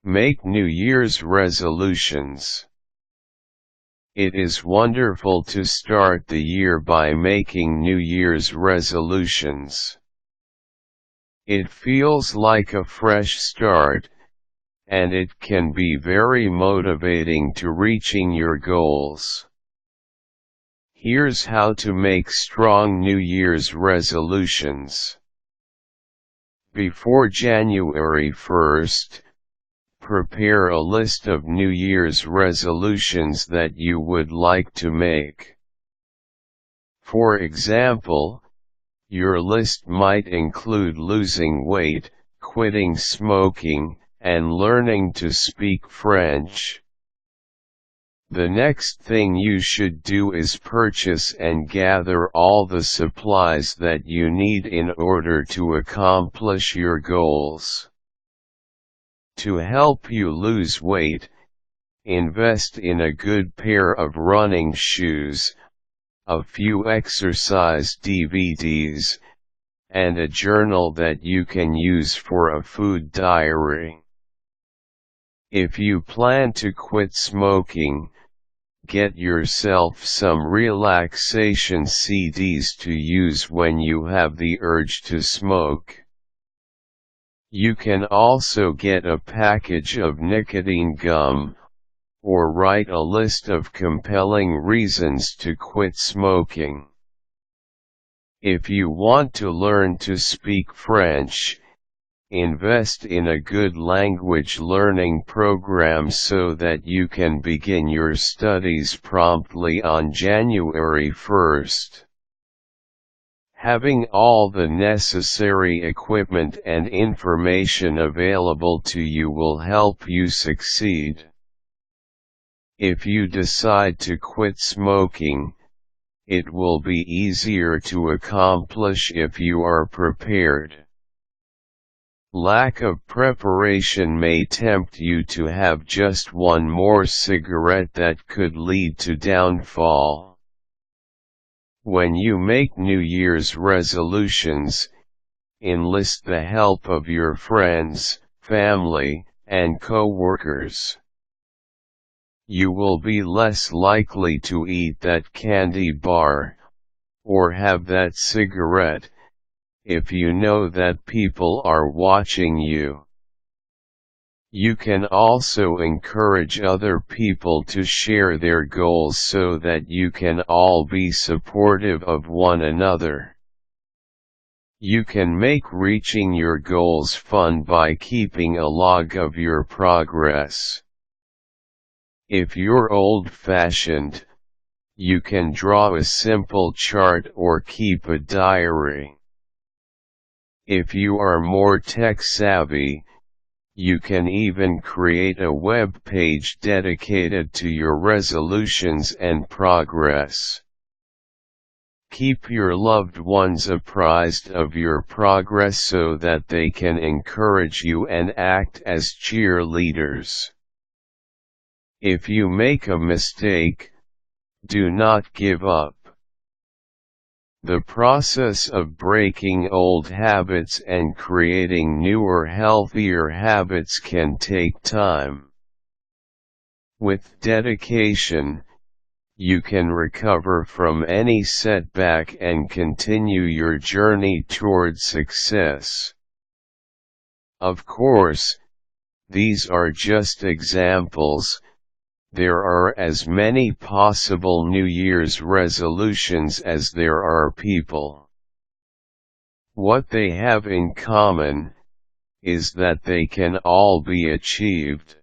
Make New Year's resolutions. It is wonderful to start the year by making New Year's resolutions. It feels like a fresh start, and it can be very motivating to reaching your goals. Here's how to make strong New Year's resolutions. Before January 1st, prepare a list of New Year's resolutions that you would like to make. For example, your list might include losing weight, quitting smoking, and learning to speak French. The next thing you should do is purchase and gather all the supplies that you need in order to accomplish your goals. To help you lose weight, invest in a good pair of running shoes, a few exercise DVDs, and a journal that you can use for a food diary. If you plan to quit smoking, get yourself some relaxation CDs to use when you have the urge to smoke. You can also get a package of nicotine gum, or write a list of compelling reasons to quit smoking. If you want to learn to speak French, invest in a good language learning program so that you can begin your studies promptly on January 1st. Having all the necessary equipment and information available to you will help you succeed. If you decide to quit smoking, it will be easier to accomplish if you are prepared. Lack of preparation may tempt you to have just one more cigarette that could lead to downfall. When you make New Year's resolutions, enlist the help of your friends, family, and co-workers. You will be less likely to eat that candy bar, or have that cigarette, if you know that people are watching you. You can also encourage other people to share their goals so that you can all be supportive of one another. You can make reaching your goals fun by keeping a log of your progress. If you're old-fashioned, you can draw a simple chart or keep a diary. If you are more tech-savvy, you can even create a web page dedicated to your resolutions and progress. Keep your loved ones apprised of your progress so that they can encourage you and act as cheerleaders. If you make a mistake, do not give up. The process of breaking old habits and creating newer, healthier habits can take time. With dedication, you can recover from any setback and continue your journey toward success. Of course, these are just examples. There are as many possible New Year's resolutions as there are people. What they have in common is that they can all be achieved.